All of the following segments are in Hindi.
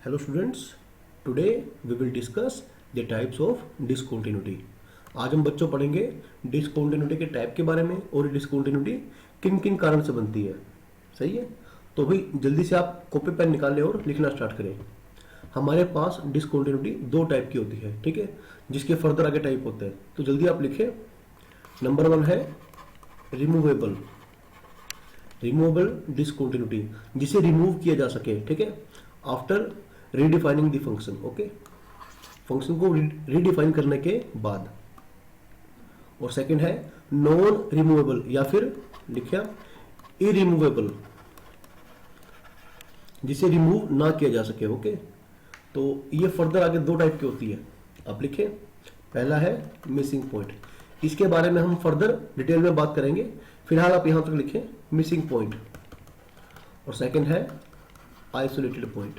Hello students, today we will discuss the types of discontinuity. आज हम बच्चों पढ़ेंगे डिसकंटिन्यूटी के टाइप के बारे में और डिसकंटिन्यूटी किन किन कारण से बनती है। सही है, तो भाई जल्दी से आप कॉपी पेन निकालें और लिखना स्टार्ट करें। हमारे पास डिसकंटिन्यूटी दो टाइप की होती है, ठीक है, जिसके फर्दर आगे टाइप होते हैं। तो जल्दी आप लिखें। नंबर 1 है रिमूवेबल डिसकंटिन्यूटी, जिसे रिमूव किया जा सके, ठीक है, after redefining the function. Okay, function को रीडिफाइन करने के बाद। और सेकंड है नॉन रिमूवेबल या फिर लिखा इरिमूवेबल, जिसे रिमूव ना किया जा सके। ओके, तो ये फर्दर आगे दो टाइप की होती है। आप लिखें, पहला है मिसिंग पॉइंट, इसके बारे में हम फर्दर डिटेल में बात करेंगे, फिलहाल आप यहां तक लिखें मिसिंग पॉइंट। और सेकंड है isolated point,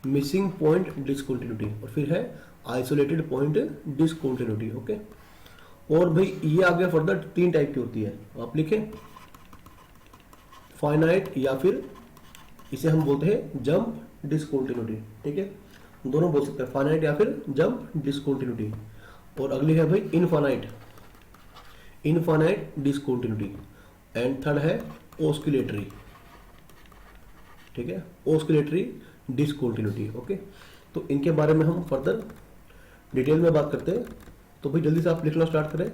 missing point discontinuity, और फिर है आइसोलेटेड पॉइंट डिसकंटिन्यूटी। ओके, और भाई ये आगे फर्दर तीन टाइप की होती है। आप लिखें फाइनाइट या फिर इसे हम बोलते हैं जंप डिसकंटिन्यूटी, ठीक है, दोनों बोल सकते हैं, फाइनाइट या फिर जंप डिसकंटिन्यूटी। और अगली है भाई इनफाइनाइट डिसकंटिन्यूटी। एंड थर्ड है ऑस्किलेटरी, ठीक है, ऑस्किलेटरी डिसकंटिन्यूटी। ओके, तो इनके बारे में हम फर्दर डिटेल में बात करते हैं। तो भाई जल्दी से आप लिखना स्टार्ट करें,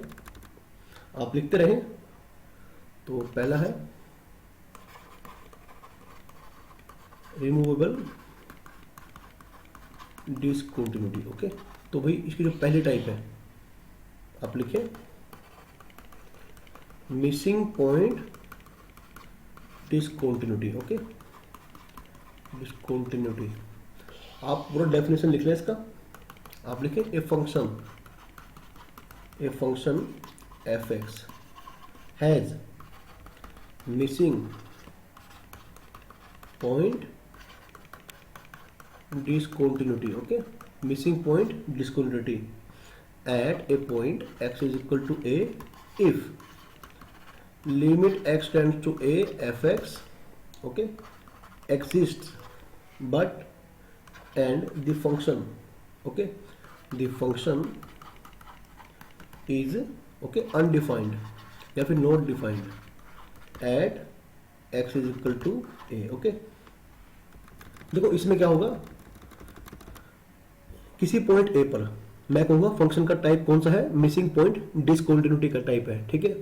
आप लिखते रहें। तो पहला है रिमूवेबल डिसकंटिन्यूटी। ओके, तो भाई इसकी जो पहली टाइप है, आप लिखें missing point discontinuity. Okay, discontinuity, आप पूरा डेफिनेशन लिख लें इसका। आप लिखें a function f x has missing point discontinuity. Okay, missing point discontinuity at a point x is equal to a if limit x tends to a f x, okay, exists but and the function, okay, the function is okay undefined या फिर not defined at x is equal to a। okay, देखो इसमें क्या होगा, किसी पॉइंट a पर मैं कहूंगा फंक्शन का टाइप कौन सा है, मिसिंग पॉइंट डिसकंटिन्यूटी का टाइप है, ठीक है।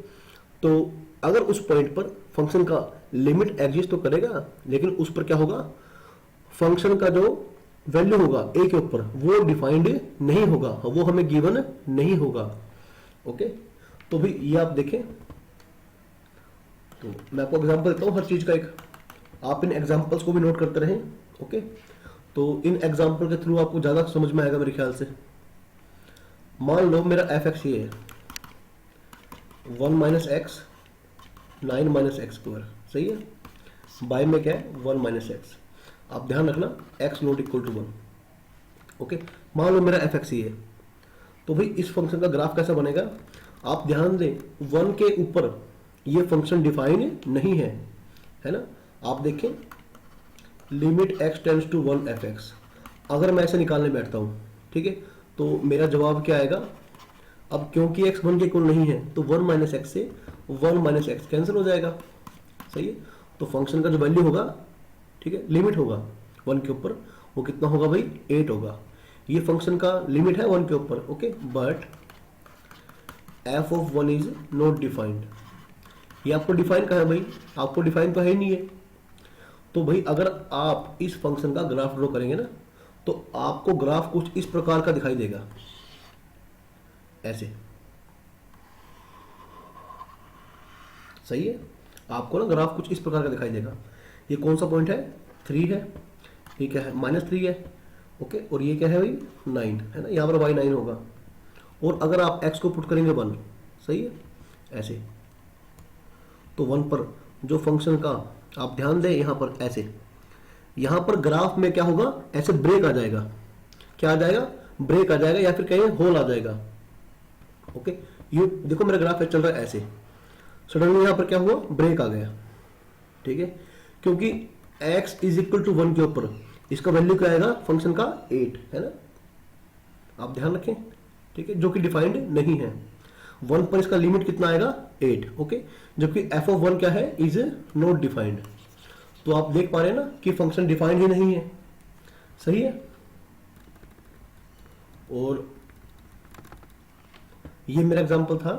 तो अगर उस पॉइंट पर फंक्शन का लिमिट एग्जिस्ट तो करेगा, लेकिन उस पर क्या होगा, फंक्शन का जो वैल्यू होगा ए के ऊपर वो डिफाइंड नहीं होगा, वो हमें गिवन नहीं होगा। ओके, तो भी ये आप देखें। तो मैं आपको एग्जांपल देता हूं हर चीज का एक, आप इन एग्जांपल्स को भी नोट करते रहें। ओके, तो इन एग्जांपल के थ्रू आपको ज्यादा समझ में आएगा मेरे ख्याल से। मान लो मेरा एफ एक्स ये है 1 minus x 9 minus x square, सही है, बाय में क्या है 1 माइनस एक्स। आप ध्यान रखना x not equal to 1। Okay, मान लो मेरा एफ एक्स ही है, तो भाई इस फंक्शन का ग्राफ कैसा बनेगा, आप ध्यान दें 1 के ऊपर ये फंक्शन डिफाइन नहीं है, है ना। आप देखें limit x tends to 1 f x, अगर मैं ऐसे निकालने बैठता हूं, ठीक है, तो मेरा जवाब क्या आएगा। अब क्योंकि x 1 के इक्वल नहीं है तो 1 माइनस एक्स से 1 माइनस एक्स कैंसिल हो जाएगा, सही है। तो फंक्शन का जो वैल्यू होगा, ठीक है, लिमिट होगा 1 के ऊपर, वो कितना होगा भाई 8 होगा। ये फंक्शन का लिमिट है 1 के ऊपर। Okay, but F of 1 is not defined. ये आपको डिफाइन कहा है भाई, आपको डिफाइन तो है ही नहीं है। तो भाई अगर आप इस फंक्शन का ग्राफ ड्रॉ करेंगे ना, तो आपको ग्राफ कुछ इस प्रकार का दिखाई देगा, ऐसे, सही है। आपको ना ग्राफ कुछ इस प्रकार का दिखाई देगा। ये कौन सा पॉइंट है, 3 है, ये क्या है -3 है, ओके, और ये क्या है भाई 9 है ना, यहाँ पर y 9 होगा। और अगर आप x को पुट करेंगे 1, सही है, ऐसे, तो 1 पर जो फंक्शन का, आप ध्यान दें यहाँ पर ऐसे, यहाँ पर ग्राफ में क्या होगा, ऐसे ब्रेक आ जाएगा। क्या आ जाएगा, ब्रेक आ जाएगा, या फिर कहें होल आ जाएगा। ओके, ये देखो मेरा ग्राफ चल रहा है ऐसे, सडनली यहां पर क्या हुआ, ब्रेक आ गया, ठीक है, क्योंकि x इज इक्वल टू 1 के ऊपर इसका वैल्यू क्या आएगा फंक्शन का 8 है ना, आप ध्यान रखें, ठीक है, जो कि डिफाइंड नहीं है। 1 पर इसका लिमिट कितना आएगा 8, ओके, जबकि एफ ऑफ 1 क्या है, इज नॉट डिफाइंड। तो आप देख पा रहे हैं ना कि फंक्शन डिफाइंड ही नहीं है, सही है। और ये मेरा एग्जांपल था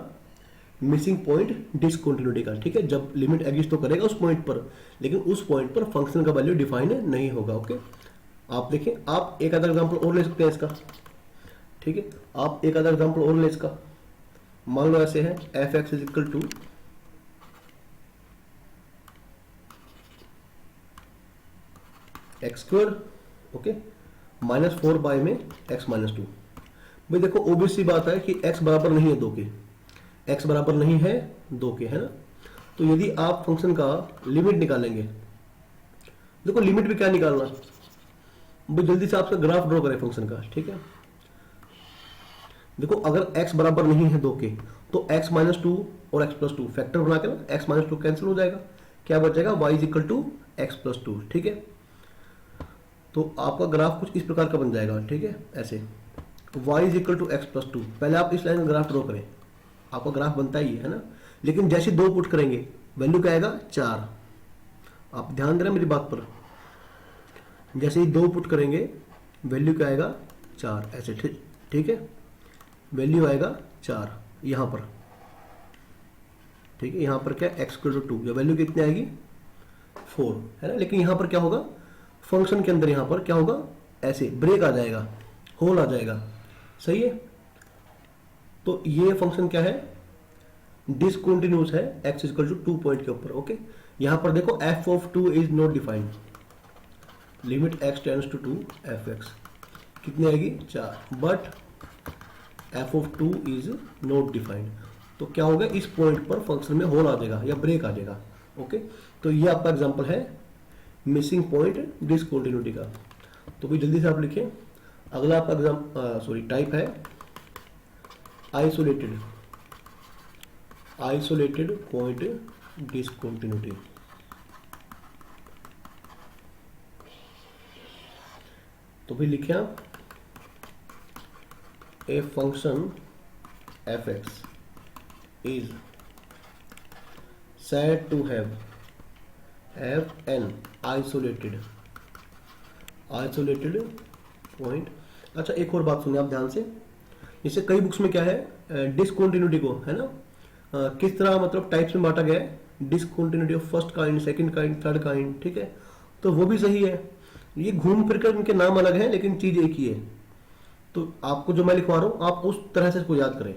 मिसिंग पॉइंट डिसकंटिन्यूटी का, ठीक है, जब लिमिट एग्जिस्ट तो करेगा उस पॉइंट पर, लेकिन उस पॉइंट पर फंक्शन का वैल्यू डिफाइंड नहीं होगा, ओके। आप देखें, आप एक आधा एग्जांपल और ले सकते हैं इसका, ठीक है, आप एक आधा एग्जांपल और ले इसका। मान लो ऐसे है f x is equal to x square, okay, -4 by में एक्स -2। भाई देखो ओबीसी बात है कि x बराबर नहीं है 2 के, x बराबर नहीं है 2 के, है ना। तो यदि आप फंक्शन का लिमिट निकालेंगे, देखो लिमिट भी क्या निकालना, भाई जल्दी से आपका ग्राफ ड्रॉ करें फंक्शन का, ठीक है। देखो अगर x बराबर नहीं है 2 के तो x -2 और x +2 फैक्टर बना के ना x -2 कैंसिल हो जाएगा, क्या बचेगा y is equal to x +2, ठीक है। तो आपका ग्राफ कुछ इस प्रकार का बन जाएगा, ठीक है, ऐसे y is equal to x +2। पहले आप इस लाइन का ग्राफ ड्रॉ करें, आपका ग्राफ बनता ही है ना। लेकिन जैसे 2 पुट करेंगे वैल्यू क्या आएगा 4, आप ध्यान दे रहे हैं मेरी बात पर। जैसे ही 2 पुट करेंगे वैल्यू क्या आएगा 4, ऐसे, ठीक है, वैल्यू आएगा 4 यहां पर, ठीक है। यहां पर क्या x = 2, या वैल्यू कितनी आएगी 4, है ना। लेकिन यहां पर क्या होगा फंक्शन के अंदर, यहां पर क्या होगा, ऐसे ब्रेक आ जाएगा, होल आ जाएगा, सही है। तो ये फंक्शन क्या है, डिसकंटिन्यूअस है, x = 2 पॉइंट के ऊपर, ओके। यहां पर देखो f of 2 is not defined, limit x tends to 2 f(x) कितनी आएगी 4, but f of 2 is not defined. तो क्या होगा, इस पॉइंट पर फंक्शन में होल आ जाएगा या ब्रेक आ जाएगा, ओके। तो ये आपका एग्जांपल है मिसिंग पॉइंट डिसकंटिन्यूटी का। तो भी जल्दी से आप लिखें। अगला आपका टाइप है आइसोलेटेड पॉइंट डिसकंटिन्यूटी। तो भी लिखें आप, a function f(x) is said to have an isolated point। अच्छा एक और बात सुनिए आप ध्यान से, जैसे कई बुक्स में क्या है डिसकंटिन्यूटी को, है ना, किस तरह मतलब टाइप्स में बांटा गया है, discontinuity of first kind, second kind, third kind, ठीक है। तो वो भी सही है, ये घूम फिर कर इनके नाम अलग है लेकिन चीज एक ही है। तो आपको जो मैं लिखवा रहा हूं आप उस तरह से इसको याद करें।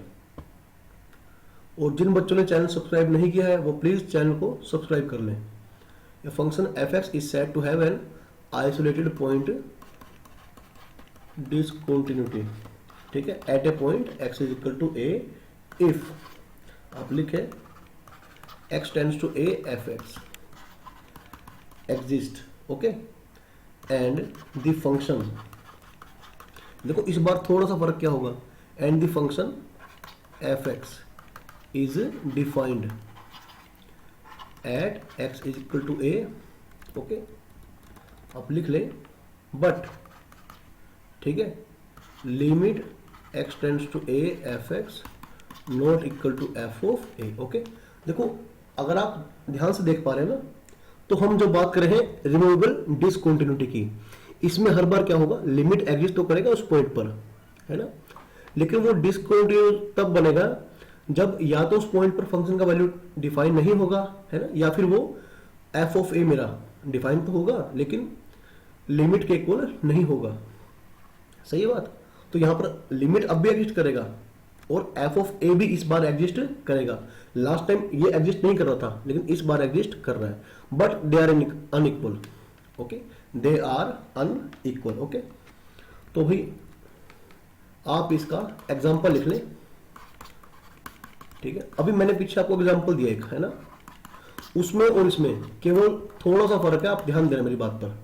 और जिन बच्चों ने चैनल सब्सक्राइब नहीं किया है वो प्लीज चैनल को सब्सक्राइब कर लें। A function f(x) is said to have an isolated point discontinuity, ठीक है, at a point x is equal to a if आप लिखे x tends to a f(x) exist, okay, and the function, देखो इस बार थोड़ा सा फर्क क्या होगा, and the function f(x) is defined at x is equal to a, okay, आप लिख ले, बट ठीक है, limit x tends to a f(x) not equal to f of a, okay. देखो अगर आप ध्यान से देख पा रहे हैं ना, तो हम जो बात कर रहे हैं रिमूवेबल डिसकंटिन्यूटी की, इसमें हर बार क्या होगा, लिमिट एग्जिस्ट तो करेगा उस पॉइंट पर, है ना, लेकिन वो डिसकंटिन्यू तब बनेगा जब या तो उस पॉइंट पर फंक्शन का वैल्यू डिफाइन नहीं होगा, है ना, या फिर वो f ऑफ a मेरा डिफाइन तो होगा लेकिन लिमिट के इक्वल नहीं होगा, सही है बात। तो यहां पर लिमिट अब भी एग्जिस्ट करेगा और f ऑफ a भी इस बार एग्जिस्ट करेगा। लास्ट टाइम ये एग्जिस्ट नहीं कर रहा था लेकिन इस बार एग्जिस्ट कर रहा है, but they are unequal, okay, they are unequal, okay. तो भाई आप इसका एग्जांपल लिख लें, ठीक है। अभी मैंने पीछे आपको एग्जांपल दिया एक, है ना, उसमें और इसमें केवल थोड़ा सा फर्क है, आप ध्यान दे रहे मेरी बात पर,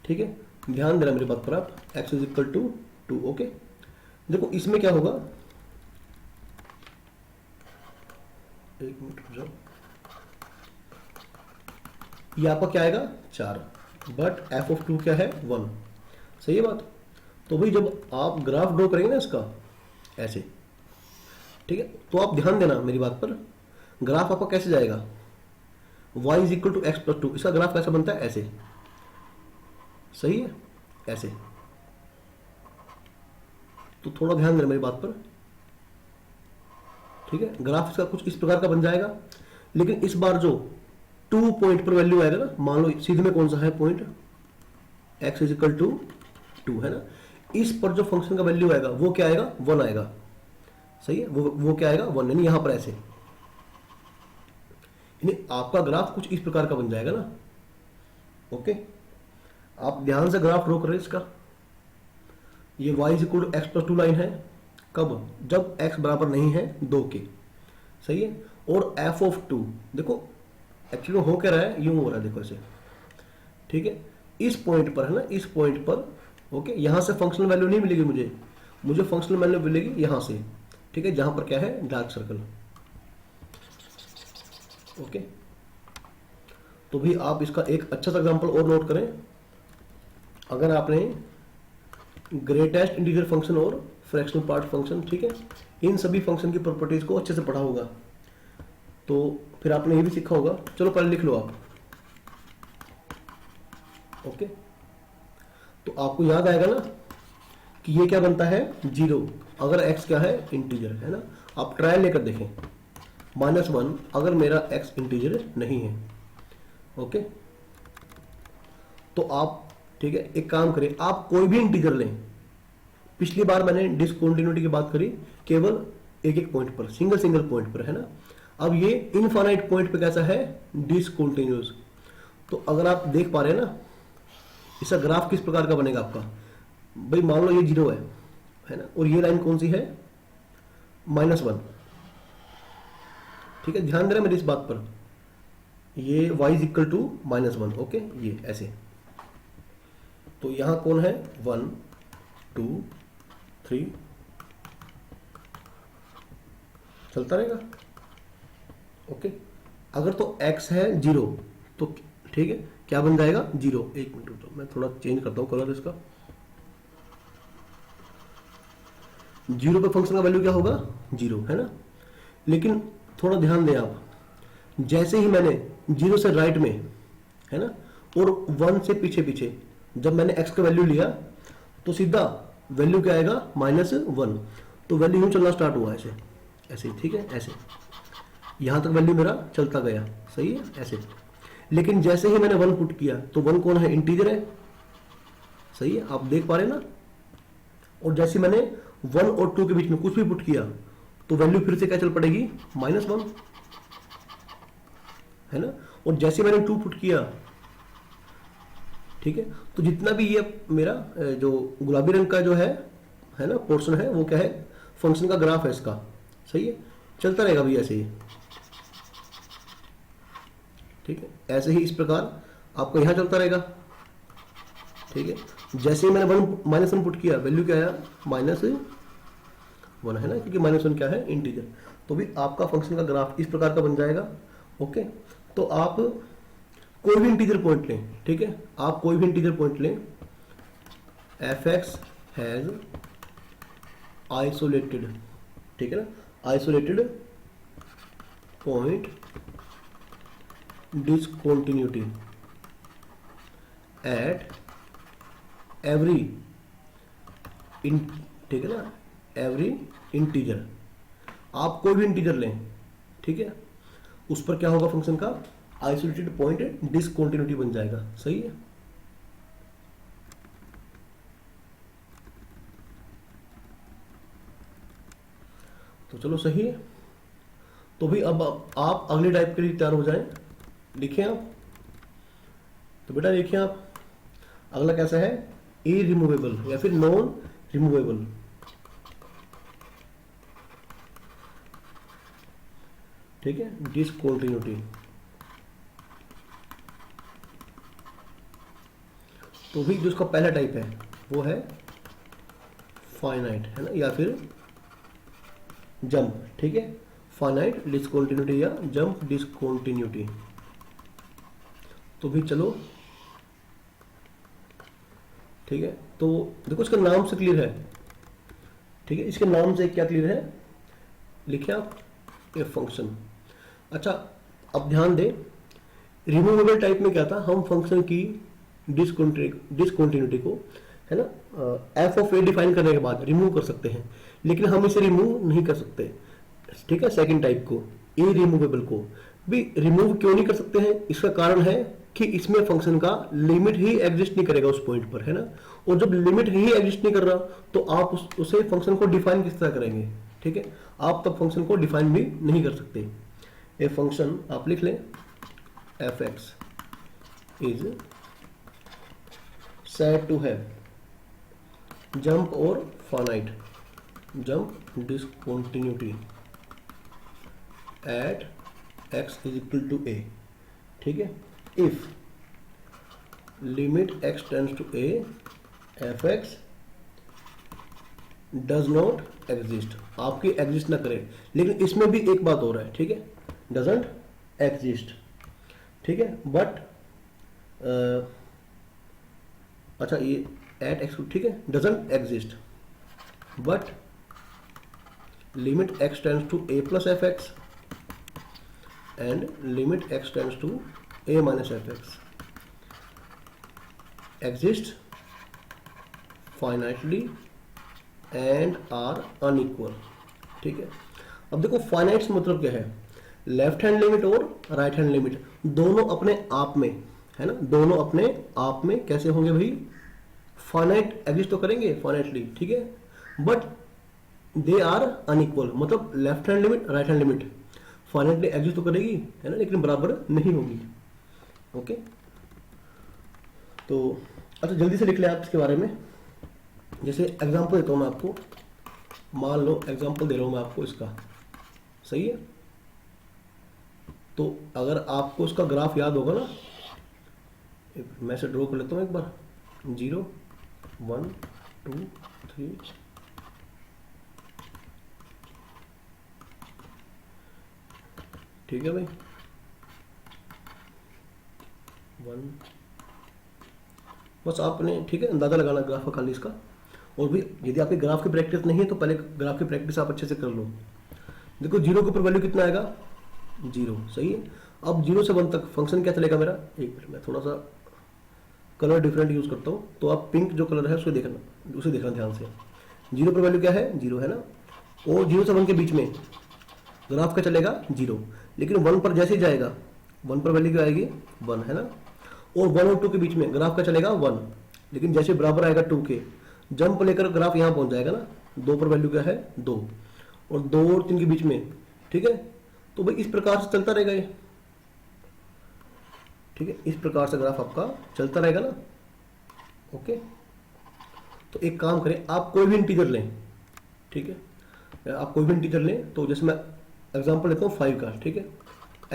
ठीक है, ध्यान दे रहे मेरी बात पर आप, x is equal to 2, okay. देखो इसमें क्या होगा, एक मिनट रुक जाओ, ये आपका क्या आएगा 4, बट एफ ऑफ टू क्या है 1। सही है बात। तो भाई जब आप ग्राफ ड्रॉ करेंगे ना इसका ऐसे, ठीक है, तो आप ध्यान देना मेरी बात पर, ग्राफ आपका कैसे जाएगा, y is equal to x plus two, इसका ग्राफ कैसे बनता है ऐसे, सही है, ऐसे। तो थोड़ा ध्यान देना मेरी बात पर, ठीक है। ग्राफ इसका कुछ इस प्रकार का बन जाएगा, लेकिन इस बार जो 2 पॉइंट पर वैल्यू आएगा ना, मान लो सीधे में कौन सा है point, x is equal to 2 है ना, इस पर जो फंक्शन का वैल्यू आएगा वो क्या आएगा, 1 आएगा। सही है, वो क्या आएगा 1, यानी यहां पर ऐसे, यानी आपका ग्राफ कुछ इस प्रकार का बन जाएगा ना। ओके, आप ध्यान से ग्राफ ड्रॉ करें इसका। ये y is equal to x plus two line है, कब, जब x बराबर नहीं है 2 के। सही है, और f ऑफ 2 देखो एक्चुअली हो क्या रहा है, यूं हो रहा है, देखो ऐसे, ठीक है, इस पॉइंट पर है ना, इस पॉइंट पर। ओके, यहां से फंक्शनल वैल्यू नहीं मिलेगी मुझे फंक्शनल वैल्यू मिलेगी यहां से, ठीक है, जहां पर क्या है डार्क सर्कल। ओके, तो भी आप इसका एक अच्छा सा एग्जांपल और नोट करें। अगर आपने ग्रेटेस्ट इंटीजर फंक्शन और फ्रैक्शनल पार्ट फंक्शन, ठीक है, इन सभी फंक्शन की प्रॉपर्टीज को अच्छे से पढ़ा होगा, तो फिर आपने ये भी सीखा होगा। चलो पहले लिख लो आप। ओके, तो आपको याद आएगा ना कि ये क्या बनता है 0 अगर x क्या है इंटीजर है ना। आप ट्रायल लेकर देखें, -1 अगर मेरा x इंटीजर नहीं है। ओके, तो आप, ठीक है, एक काम करें, आप कोई भी इंटीजर लें। पिछली बार मैंने डिसकंटिन्यूटी की बात करी केवल एक पॉइंट पर, सिंगल पॉइंट पर है ना। अब ये इनफाइनाइट पॉइंट पे कैसा है, डिसकंटिन्यूअस। तो अगर आप देख पा रहे हैं ना, इसका ग्राफ किस प्रकार का बनेगा आपका, भाई मान लो ये 0 है ना, और ये लाइन कौन सी है -1, ठीक है, ध्यान देना मेरी इस बात पर, ये y is equal to -1। Okay, ये ऐसे, तो यहां कौन है 1 2 3, चलता रहेगा। ओके, अगर तो x है 0 तो ठीक है, क्या बन जाएगा 0। एक मिनट तो मैं थोड़ा चेंज करता हूं कलर इसका। 0 पे फंक्शन का वैल्यू क्या होगा 0 है ना। लेकिन थोड़ा ध्यान दें आप, जैसे ही मैंने 0 से राइट में है ना, और 1 से पीछे जब मैंने x का वैल्यू लिया तो सीधा वैल्यू क्या आएगा -1। तो वैल्यू यूं चलना स्टार्ट हुआ ऐसे ऐसे, ठीक है, ऐसे यहां तक वैल्यू मेरा चलता गया। सही है, ऐसे। लेकिन जैसे ही मैंने 1 पुट किया तो 1 कौन है, इंटीजर है। सही है, आप देख पा रहे हैं ना। और जैसे मैंने 1 और 2 के बीच में कुछ भी पुट किया तो वैल्यू फिर से क्या चल पड़ेगी -1 है ना। और जैसे मैंने 2 पुट किया, ठीक है, तो जितना भी ये मेरा जो गुलाबी रंग का जो है ना पोर्शन है, वो क्या है फंक्शन का ग्राफ है इसका। सही है, चलता रहेगा भैया ऐसे ही, ठीक है, ऐसे ही इस प्रकार आपको यहां चलता रहेगा। ठीक है, जैसे ही मैंने -1 पुट किया वैल्यू क्या आया -1 है ना, क्योंकि -1 क्या है इंटीजर। तो भी आपका फंक्शन का ग्राफ इस प्रकार का बन जाएगा। ओके, तो आप कोई भी इंटीजर पॉइंट लें, ठीक है, आप कोई भी इंटीजर पॉइंट लें, f(x) हैज आइसोलेटेड, ठीक है ना, isolated point discontinuity at every ठीक है ना, एवरी इंटीजर। आप कोई भी इंटीजर लें, ठीक है, उस पर क्या होगा फंक्शन का आइसोलेटेड पॉइंट डिसकंटिन्यूटी बन जाएगा। सही है, तो चलो सही है। तो भी अब आप अगले टाइप के लिए तैयार हो जाएं। लिखें आप, तो बेटा देखिए आप, अगला कैसा है, इरिमूवेबल या फिर नॉन रिमूवेबल। ठीक है, डिसकंटिन्यूटी। तो भी जो उसका पहला टाइप है वो है फाइनाइट है ना, या फिर जंप। ठीक है, फाइनाइट डिसकंटिन्यूटी या जंप डिसकंटिन्यूटी। तो भी चलो ठीक है, तो देखो इसका नाम से क्लियर है, ठीक है, इसके नाम से क्या क्लियर है, लिखे आप ए फंक्शन। अच्छा, अब ध्यान दें, रिमूवेबल टाइप में क्या था, हम फंक्शन की डिसकंटिन्यूटी को, है ना, एफ ऑफ ए डिफाइन करने के बाद रिमूव कर सकते हैं, लेकिन हम इसे रिमूव नहीं कर सकते, ठीक है। सेकंड टाइप को, ए रिमूवेबल को भी रिमूव क्यों नहीं कर सकते हैं, इसका कारण है कि इसमें फंक्शन का लिमिट ही एग्जिस्ट नहीं करेगा उस पॉइंट पर, है ना, और जब लिमिट ही एग्जिस्ट नहीं कर रहा तो आप उसे फंक्शन को डिफाइन किस तरह करेंगे, ठीक है, आप तब फंक्शन को डिफाइन भी नहीं कर सकते। ए फंक्शन आप लिख लें, F x is said to have jump or finite jump discontinuity at x is equal to a, ठीक है। If limit x tends to a F X does not exist, आपकी एग्जिस्ट ना करे, लेकिन इसमें भी एक बात हो रहा है, ठीक है, डजंट एग्जिस्ट, ठीक है, बट अच्छा ये एट एक्स, ठीक है, doesn't exist but limit x tends to a plus f x and limit x tends to a minus fx exist finitely and are unequal, ठीक है। अब देखो फाइनाइट से मतलब क्या है, लेफ्ट हैंड लिमिट और राइट हैंड लिमिट दोनों अपने आप में, है ना, दोनों अपने आप में कैसे होंगे भाई, फाइनाइट एग्जिस्ट तो करेंगे फाइनाइटली, ठीक है, बट दे आर अनइक्वल, मतलब left hand limit right hand limit finitely exist तो करेगी, है ना, लेकिन बराबर नहीं होगी, ओके। तो अच्छा जल्दी से लिख ले आप इसके बारे में, जैसे एग्जांपल देता हूं मैं आपको, मान लो एग्जांपल दे रहा हूं मैं आपको इसका, सही है। तो अगर आपको इसका ग्राफ याद होगा ना, मैं से ड्रॉ कर लेता हूं एक बार, 0 1 2 3, ठीक है भाई, 1, बस आपने, ठीक है, अंदाजा लगाना ग्राफ का खाली इसका, और भी यदि आपकी ग्राफ की प्रैक्टिस नहीं है तो पहले ग्राफ की प्रैक्टिस आप अच्छे से कर लो। देखो 0 के ऊपर वैल्यू कितना आएगा, 0, सही है। अब 0 से 1 तक फंक्शन क्या चलेगा मेरा, एक मिनट मैं थोड़ा सा कलर डिफरेंट यूज करता हूँ, तो आप पिंक जो कलर है उसे देखना ध्यान से। 0 पर वैल्यू क्या है, 0 है ना, और 0 से 1 के बीच में ग्राफ का चलेगा 0, लेकिन 1 पर जैसे ही जाएगा 1 पर वैल्यू क्या आएगी 1, है ना, और 1 और 2 के बीच में ग्राफ का चलेगा 1, लेकिन जैसे बराबर आएगा 2 के, जंप लेकर ग्राफ यहाँ पहुंच जाएगा ना, 2 पर वैल्यू क्या है 2, और 2 और 3 के बीच में, ठीक है। तो भाई इस प्रकार से चलता रहेगा ये, ठीक है, इस प्रकार से ग्राफ आपका चलता रहेगा ना, ओके। तो एक काम करें, आप कोई भी इंटीजर लें, ठीक है, आप कोई भी इंटीजर लें, तो जैसे मैं एग्जांपल लेता हूँ 5 का, ठीक है,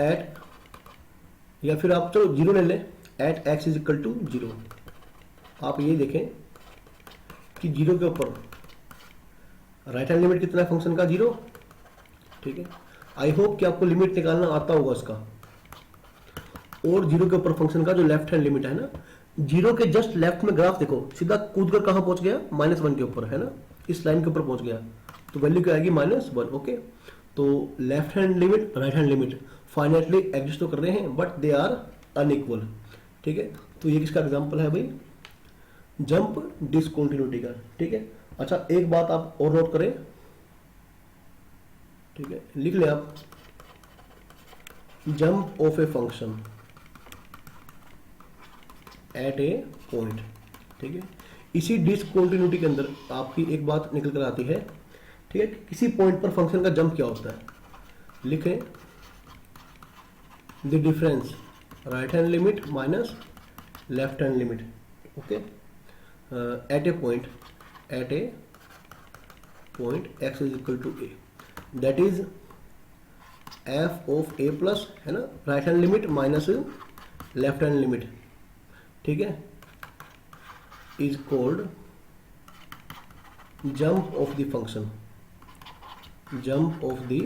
एट, या फिर आप चलो 0 ले लें, at x is equal to 0। आप ये देखें कि 0 के ऊपर राइट हैंड लिमिट कितना है फंक्शन का, 0, ठीक है। आई होप कि आपको लिमिट निकालना आता होगा इसका, और 0 के ऊपर फंक्शन का जो लेफ्ट हैंड लिमिट है ना, 0 के जस्ट लेफ्ट में ग्राफ देखो सीधा कूद कर कहां पहुंच गया, -1 के ऊपर, है ना, इस लाइन के ऊपर पहुंच गया, तो वैल्यू क्या आएगी -1, ओके। तो left hand limit right hand limit finitely exist तो कर रहे हैं, बट दे आर अनइक्वल, ठीक है। तो ये किसका एग्जांपल है भाई, जंप डिसकंटिन्यूटी का, ठीक है। अच्छा एक बात आप और नोट करें, ठीक है, लिख ले आप, jump of a function at a point, ठीक है। इसी डिसकंटिन्यूटी के अंदर आपकी एक बात निकल कर आती है, ठीक है, किसी पॉइंट पर फंक्शन का जंप क्या होता है, लिखें the difference right hand limit minus left hand limit, okay, at a point x is equal to A, that is F of A plus, है ना, right hand limit minus left hand limit, ठीक है, is called jump of the function, jump of the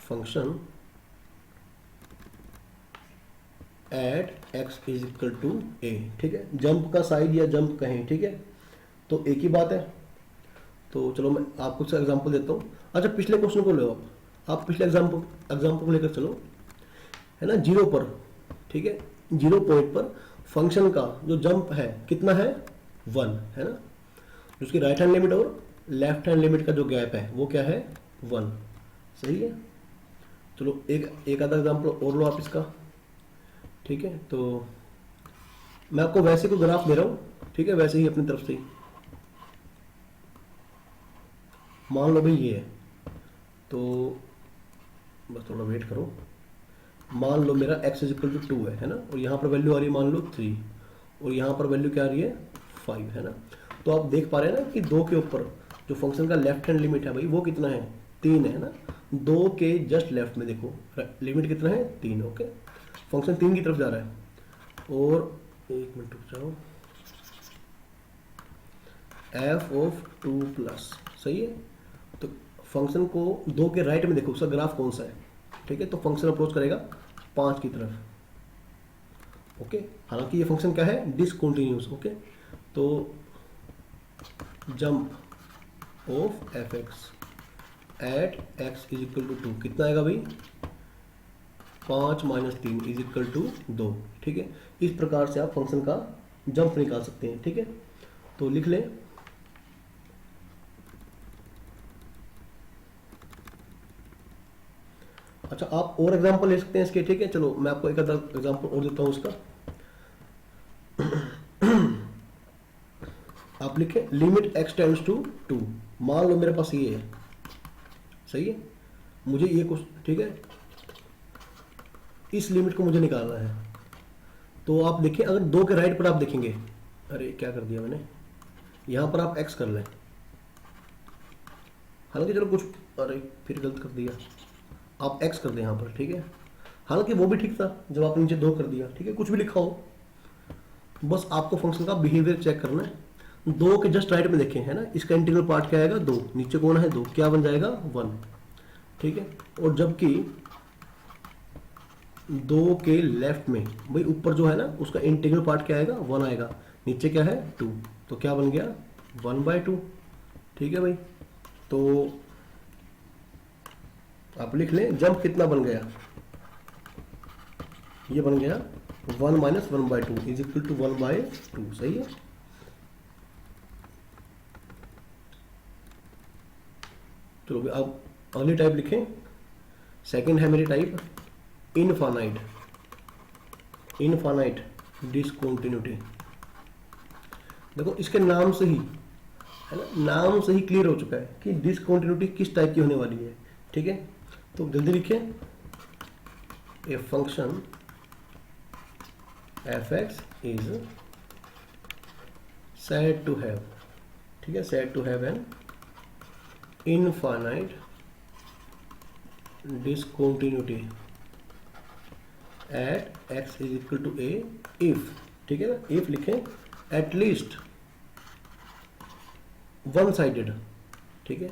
function at x is equal to A, ठीक है, जंप का साइड या जंप कहें, ठीक है, तो एक ही बात है। तो चलो मैं आपको कुछ एग्जांपल देता हूँ। अच्छा पिछले क्वेश्चन को लो आप पिछले एग्जांपल को लेकर चलो, है ना, जीरो पर, ठीक है, जीरो पॉइंट पर फंक्शन का जो जंप है कितना है, 1, है ना, उसकी राइट हैंड लिमिट और लेफ्ट हैंड लिमिट का जो गैप है वो क्या है, 1, सही है। चलो एक आधा एग्जांपल और लो आप इसका, ठीक है। तो मैं आपको वैसे कोई ग्राफ दे रहा हूं, ठीक है, वैसे ही अपनी तरफ से मान लो भाई ये है, तो बस थोड़ा वेट करो। मान लो मेरा x इज इक्वल टू 2 है ना, और यहाँ पर वैल्यू आ रही है मान लो 3, और यहाँ पर वैल्यू क्या आ रही है 5, है ना। तो आप देख पा रहे हैं ना कि 2 के ऊपर जो फंक्शन का लेफ्ट हैंड लिमिट है भाई वो कितना है, 3 है ना। 2 के जस्ट लेफ्ट में देखो लिमिट कितना है, 3, ओके, फंक्शन 3 की तरफ जा रहा है। और एक मिनट रुक जाओ, एफ ऑफ 2 प्लस, सही है। तो फंक्शन को 2 के राइट में देखो उसका ग्राफ कौन सा है, ठीक है, तो फंक्शन अप्रोच करेगा 5 की तरफ, ओके। हालांकि ये फंक्शन क्या है, डिसकंटिन्यूअस, ओके। तो jump of f x at x is equal to 2 कितना आएगा भाई, 5 माइनस 3 इज इक्वल टू 2, ठीक है। इस प्रकार से आप फंक्शन का जंप निकाल सकते हैं, ठीक है। तो लिख लें, अच्छा आप और एग्जांपल ले सकते हैं इसके, ठीक है। चलो मैं आपको एक आधा एग्जांपल और देता हूं उसका। आप लिखें लिमिट x टेंड्स टू 2, मान लो मेरे पास ये है, सही है, मुझे ये कुछ, ठीक है, इस लिमिट को मुझे निकालना है। तो आप देखिए अगर 2 के राइट पर आप देखेंगे, अरे क्या कर दिया मैंने, यहां पर आप x कर लें, हालांकि चलो कुछ, अरे फिर गलत कर दिया, आप x कर दें यहाँ पर, ठीक है। हालांकि वो भी ठीक था जब आपने नीचे 2 कर दिया, ठीक है, कुछ भी लिखा हो, बस आपको फंक्शन का बिहेवियर चेक करना है। 2 के जस्ट राइट में देखें, है ना, इसका इंटीग्रल पार्ट क्या आएगा, 2, नीचे कौन है 2, क्या बन जाएगा 1, ठीक है। और जबकि 2 के लेफ्ट में भाई ऊपर जो है ना उसका इंटीग्रल पार्ट क्या आएगा, 1 आएगा, नीचे क्या है 2, तो क्या बन गया 1/2, ठीक है भाई। तो आप लिख लें जंप कितना बन गया, ये बन गया 1 माइनस 1/2 इज इक्वल टू 1/2, सही है। चलो अब अगली टाइप लिखें, सेकंड है मेरी टाइप इनफाइनाइट डिसकंटिन्यूटी। देखो इसके नाम से ही, है ना, नाम से ही क्लियर हो चुका है कि डिसकंटिन्यूटी किस टाइप की होने वाली है, ठीक है। तो जल्दी लिखें, a function f x is said to have, ठीक है, said to have an infinite discontinuity at x is equal to a if, ठीक है ना, if लिखें at least वन साइडेड, ठीक है,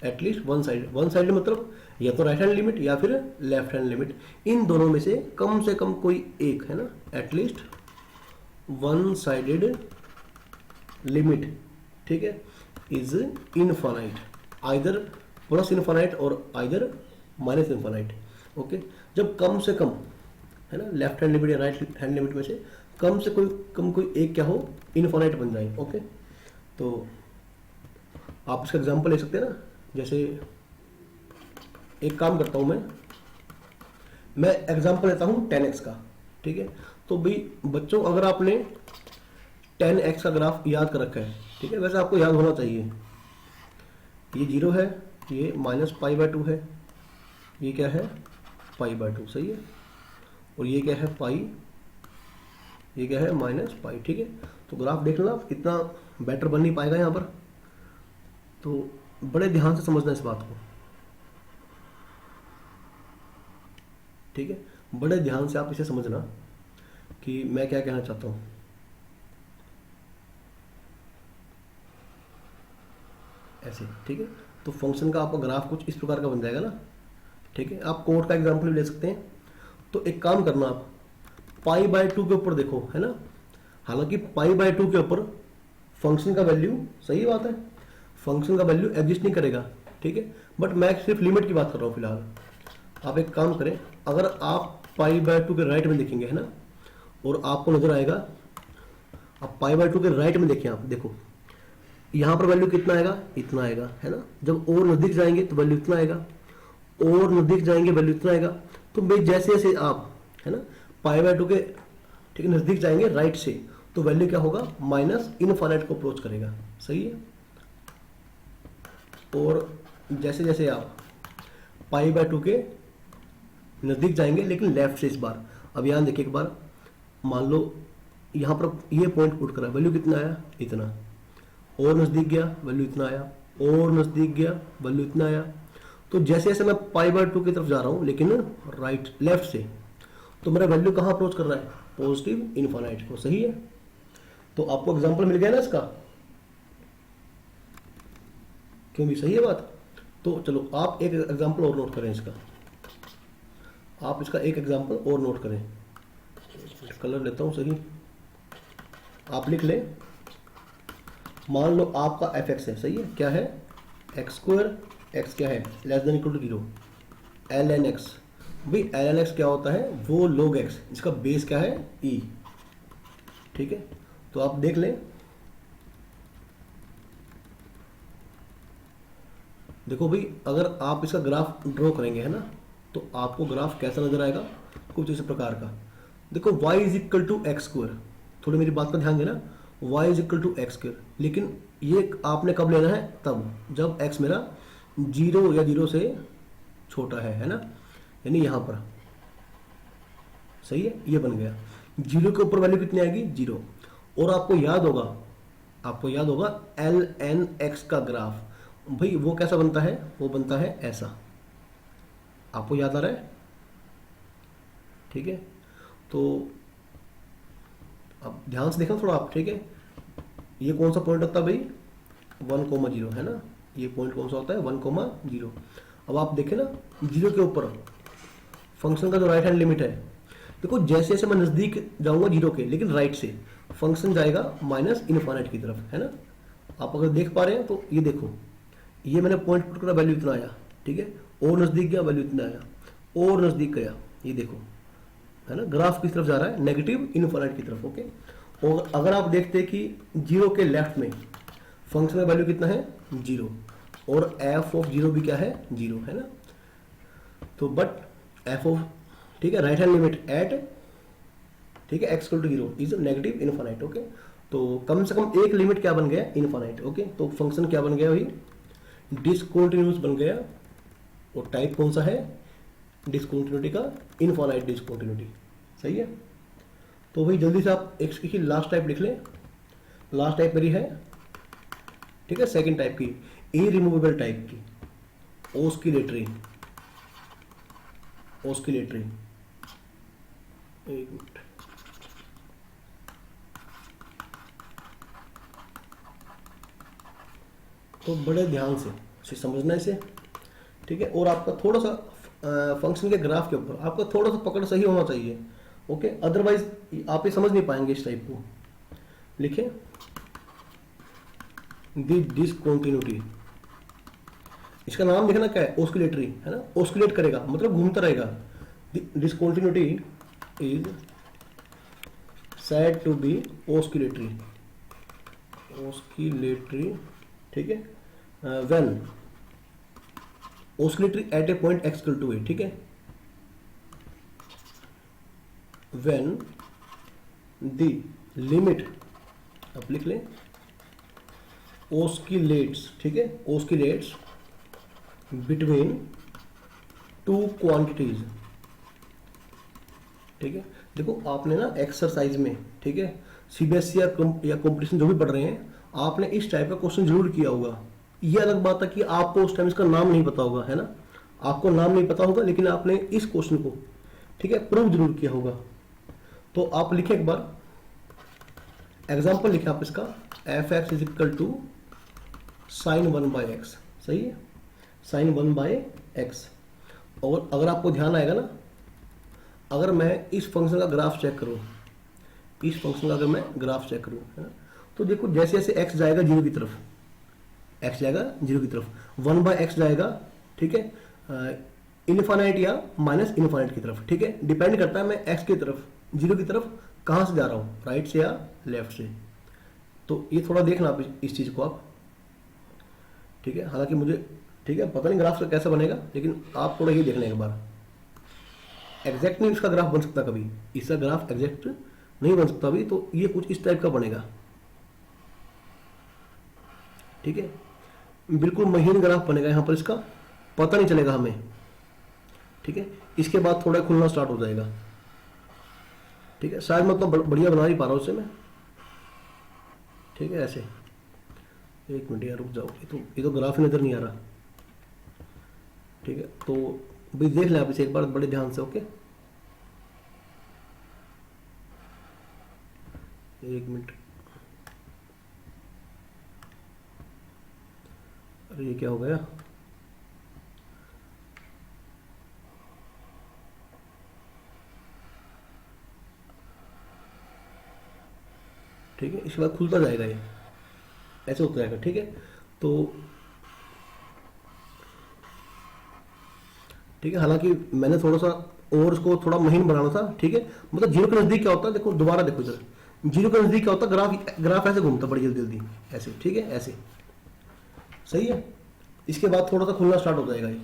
एटलीस्ट वन साइडेड मतलब या तो राइट हैंड लिमिट या फिर लेफ्ट हैंड लिमिट, इन दोनों में से कम कोई एक, है ना, एटलीस्ट वन साइडेड लिमिट, ठीक है, is infinite, either plus infinite और आइदर माइनस इनफाइनाइट, ओके। जब कम से कम, है ना, लेफ्ट हैंड लिमिट या राइट हैंड लिमिट में से कम से कोई एक क्या हो, इनफाइनाइट बन जाए, ओके। तो आप इसका एग्जांपल ले सकते हैं ना, जैसे एक काम करता हूं मैं एग्जांपल लेता हूं 10x का, ठीक है। तो भाई बच्चों अगर आपने 10x का ग्राफ याद कर रखा है, ठीक है, वैसे आपको याद होना चाहिए, ये 0 है, ये -π/2 है, ये क्या है π/2, सही है, और ये क्या है पाई, ये क्या है -π, ठीक है। तो ग्राफ देख लेना, इतना बेटर बन नहीं पाएगा यहाँ पर, तो बड़े ध्यान से समझना इस बात को, ठीक है, बड़े ध्यान से आप इसे समझना कि मैं क्या कहना चाहता हूं। ऐसे, ठीक है। तो फंक्शन का आपका ग्राफ कुछ इस प्रकार का बन जाएगा ना, ठीक है। आप कोड का एग्जांपल भी ले सकते हैं। तो एक काम करना, आप पाई बाय 2 के ऊपर देखो, है ना, हालांकि पाई बाय 2 के ऊपर फंक्शन का वैल्यू, सही बात है, फंक्शन का वैल्यू एग्जिस्ट नहीं करेगा, ठीक है, बट मैं सिर्फ लिमिट की बात कर रहा हूं फिलहाल। आप एक काम करें, अगर आप पाई बाय 2 के राइट में देखेंगे, है ना, और आपको नजर आएगा, आप पाई बाय 2 के राइट में देखें, आप देखो यहां पर वैल्यू कितना आएगा, इतना आएगा, है ना, जब और नजदीक जाएंगे तो वैल्यू इतना आएगा, और नजदीक जाएंगे वैल्यू इतना आएगा। तो भाई जैसे जैसे आप, है ना, पाई बाय 2 के, ठीक है, नजदीक जाएंगे राइट से, तो वैल्यू क्या होगा, माइनस इनफाइनाइट को अप्रोच करेगा, सही है। और जैसे जैसे आप पाई बाय 2 के नजदीक जाएंगे, लेकिन लेफ्ट से इस बार, अब यहां देखिए एक बार, मान लो यहां पर ये पॉइंट पुट करा, वैल्यू कितना आया, इतना, और नजदीक गया वैल्यू इतना आया, और नजदीक गया वैल्यू इतना आया। तो जैसे जैसे मैं पाई बाय 2 की तरफ जा रहा हूं, लेकिन राइट लेफ्ट से, तो मेरा वैल्यू कहां अप्रोच कर रहा है, पॉजिटिव इनफाइनाइट को, सही है। तो आपको एग्जांपल मिल गया ना इसका, क्यों भी सही है बात। तो चलो आप एक एग्जांपल और नोट करें इसका, आप इसका एक एग्जांपल और नोट करें, कलर लेता हूं सही, आप लिख लें, मान लो आपका एफ एक्स है, सही है, क्या है, एक्स स्क्वायर, एक्स क्या है, less than equal to 0, l n x, भाई एल एन एक्स क्या होता है, वो लोग एक्स जिसका बेस क्या है, ई, ठीक है। तो आप देख लें, देखो भाई अगर आप इसका ग्राफ ड्रॉ करेंगे, है ना, तो आपको ग्राफ कैसा नजर आएगा, कुछ इस प्रकार का। देखो y is equal to x square, थोड़ी मेरी बात का ध्यान देना, y is equal to x square, लेकिन ये आपने कब लेना है, तब जब x मेरा 0 या 0 से छोटा है ना, यानी यहां पर, सही है, ये बन गया, 0 के ऊपर वैल्यू कितनी आएगी, 0। और आपको याद होगा एल एन एक्स का ग्राफ, भाई वो कैसा बनता है, वो बनता है ऐसा, आपको याद आ रहा है, ठीक है। तो अब ध्यान से देखना थोड़ा आप, ठीक है, ये कौन सा पॉइंट होता है भाई, 1,0, है ना, ये पॉइंट कौन सा होता है, 1,0। अब आप देखें ना, 0 के ऊपर फंक्शन का जो राइट हैंड लिमिट है, देखो जैसे जैसे मैं नजदीक जाऊंगा 0 के, लेकिन राइट से फंक्शन जाएगा माइनस इनफाइनाइट की तरफ, है ना। आप अगर देख पा रहे हैं तो ये देखो, ये मैंने पॉइंट पुट करा, वैल्यू इतना आया, ठीक है, और नजदीक गया वैल्यू इतना आया, और नजदीक गया, ये देखो, है ना, ग्राफ किस तरफ जा रहा है, नेगेटिव इनफाइनाइट की तरफ, ओके। और अगर आप देखते हैं कि 0 के लेफ्ट में फंक्शन का वैल्यू कितना है, 0, और एफ ऑफ 0 भी क्या है, 0, है ना। तो बट एफ ऑफ, ठीक है, राइट हैंड लिमिट एट, ठीक है, x equal to 0 is negative infinite, okay. तो कम से कम एक लिमिट क्या बन गया, इनफाइनाइट, ओके। तो फंक्शन क्या बन गया भाई, डिसकंटिन्यूअस बन गया, और टाइप कौन सा है, डिसकंटिन्यूटी का, इनफाइनाइट डिसकंटिन्यूटी, सही है। तो भाई जल्दी से आप एक लास्ट टाइप लिख लें, लास्ट टाइप मेरी है, ठीक है, सेकंड टाइप की, इरिमूवेबल टाइप की, ऑस्किलेटरी, एक मिनट, तो बड़े ध्यान से समझना इसे, ठीक है। और आपका थोड़ा सा फंक्शन के ग्राफ के ऊपर आपका थोड़ा सा पकड़ सही होना चाहिए, ओके, अदरवाइज आप ये समझ नहीं पाएंगे इस टाइप को। लिखे दी डिसकंटिन्यूटी, इसका नाम देखना क्या है, ऑस्किलेटरी, है ना, ऑस्किलेट करेगा मतलब घूमता रहेगा। Discontinuity is said to be oscillatory, ठीक है, when oscillatory at a point x equal to a, ठीक है, when the limit, आप लिख लें, oscillates, ठीक है, oscillates between two quantities, ठीक है। देखो आपने ना एक्सरसाइज में, ठीक है, सीबीएसई या कंपटीशन जो भी पढ़ रहे हैं, आपने इस टाइप का क्वेश्चन जरूर किया होगा। ये अलग बात है कि आपको उस टाइम इसका नाम नहीं पता होगा, है ना, आपको नाम नहीं पता होगा, लेकिन आपने इस क्वेश्चन को, ठीक है, प्रूव जरूर किया होगा। तो आप लिखे एक बार एग्जाम्पल, लिखे आप इसका, f x is equal to sine 1/x, सही है, साइन 1/x। और अगर आपको ध्यान आएगा ना, अगर मैं इस फंक्शन का ग्राफ चेक करूं, इस फंक्शन का अगर मैं ग्राफ चेक करूं, है ना, तो देखो जैसे जैसे x जाएगा जीरो की तरफ, x जाएगा जीरो की तरफ, 1/x जाएगा, ठीक है, इनफाइनाइट या माइनस इनफाइनाइट की तरफ, ठीक है, डिपेंड करता है मैं x की तरफ, जीरो की तरफ कहाँ से जा रहा हूँ, राइट से या लेफ्ट से। तो ये थोड़ा देखना आप इस चीज़ को आप, ठीक है, हालांकि मुझे, ठीक है, पता नहीं ग्राफ से कैसे बनेगा, लेकिन आप थोड़ा ये देख लें एक बार। एग्जैक्ट नहीं इसका ग्राफ बन सकता कभी, इसका ग्राफ एग्जैक्ट नहीं बन सकता अभी, तो ये कुछ इस टाइप का बनेगा, ठीक है, बिल्कुल महीन ग्राफ बनेगा यहाँ पर, इसका पता नहीं चलेगा हमें, ठीक है। इसके बाद थोड़ा खुलना स्टार्ट हो जाएगा, ठीक है, शायद मैं तो बढ़िया बना नहीं पा रहा हूँ उससे मैं, ठीक है, ऐसे। एक मिनट यार रुक जाओ, ये तो ग्राफ ही नजर नहीं आ रहा, ठीक है। तो भाई देख लें आप इसे एक बार बड़े ध्यान से, ओके। एक मिनट, अरे ये क्या हो गया, ठीक है, इसके बाद खुलता जाएगा ये, ऐसे होता जाएगा, ठीक है। तो ठीक है, हालांकि मैंने थोड़ा सा और उसको थोड़ा महीन बनाना था, ठीक है, मतलब जीरो के नजदीक क्या होता है, देखो दोबारा देखो इधर, जीरो के नजदीक क्या होता है, ग्राफ ग्राफ ऐसे घूमता बड़ी जल्दी जल्दी, ऐसे, ठीक है, ऐसे, सही है। इसके बाद थोड़ा सा खुलना स्टार्ट हो जाएगा ये,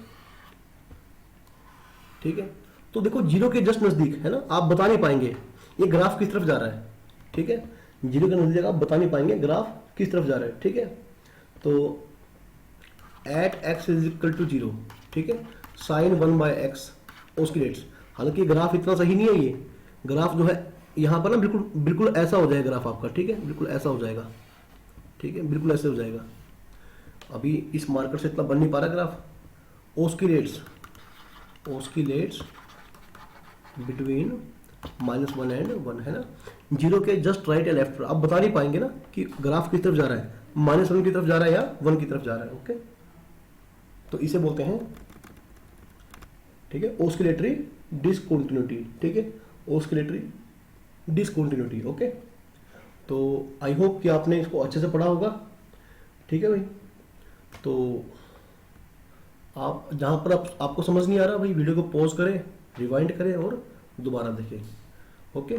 ठीक है। तो देखो जीरो के जस्ट नजदीक है ना, आप बता नहीं पाएंगे ये ग्राफ किस तरफ जा रहा है, ठीक है, जीरो के नजदीक आप बता नहीं पाएंगे ग्राफ किस तरफ जा रहा है, ठीक है। तो at x is equal to zero, ठीक है, साइन 1/x ऑस्किलेट्स, हालांकि ग्राफ इतना सही नहीं है, ये ग्राफ जो है यहाँ पर ना बिल्कुल बिल्कुल ऐसा हो जाएगा ग्राफ आपका, ठीक है, बिल्कुल ऐसा हो जाएगा, ठीक है, बिल्कुल ऐसे हो जाएगा। अभी इस मार्कर से इतना बन नहीं पा रहा ग्राफ। ऑस्किलेट्स, ऑस्किलेट्स बिटवीन -1 एंड 1, है ना, जीरो के जस्ट राइट या लेफ्ट, आप बता नहीं पाएंगे ना कि ग्राफ किस तरफ जा रहा है, -1 की तरफ जा रहा है या 1 की तरफ जा रहा है, ओके। तो इसे बोलते हैं, ठीक है, ऑस्किलेटरी डिसकंटिन्यूटी, ठीक है, ऑस्किलेटरी डिसकंटिन्यूटी, ओके। तो आई होप कि आपने इसको अच्छे से पढ़ा होगा, ठीक है भाई। तो आप जहां पर आपको समझ नहीं आ रहा भाई, वीडियो को पॉज करें, रिवाइंड करें और दोबारा देखें, ओके।